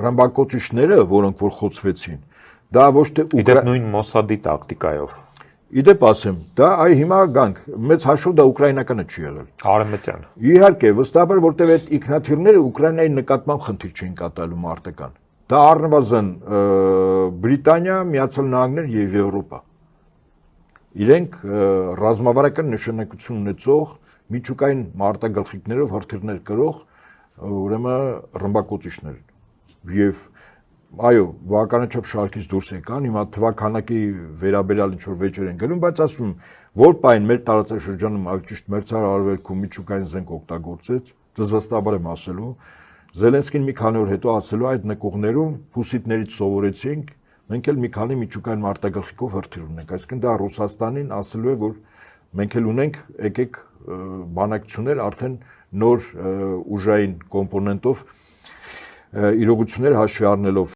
ռմբակոծիչները, որոնք որ խոցվեցին, դա ոչ թե Իդեպ նույն Մոսադի տակտիկայով։ Իդեպ ասեմ, դա հիմա գանք, մեծ հաշվով դա ուկրաինականը չի եղել։ Արևմտյան։ Իհարկե, վստահաբար, որտեղ այդ ինքնաթիռները Ուկրաինայի նկատմամբ խնդիր չէին կատարում արտական։ Դա առնվազն Բրիտանիա, Միացյալ Նահանգներ եւ Եվրոպա։ Իրենք ռազմավարական նշանակություն ունեցող միջուկային մարտագլխիկներով հրթիռներ կրող ուրեմն ռմբակոծիչներ եւ այո, բավականաչափ շարքից դուրս եկան, հիմա թվականակի վերաբերյալ ինչ որ վեճեր են գնում, բայց ասում որ պայն մեր տարածաշրջանում այլ ճիշտ մերձար արևելքում միջուկային զենք օգտագործեց, դժվստաբար եմ ասելու, Զելենսկին մի քանի օր հետո ասելու այդ նկուղներում հուսիտներից սովորեցինք, մենք էլ մի քանի միջուկային մարտագլխիկով հրթիռ ունենք, այսինքն դա Ռուսաստանին ասելու է, որ մենք էլ ունենք, եկեք բանակցություններ արդեն նոր ուժային կոմպոնենտով իրողություններ հաշվի առնելով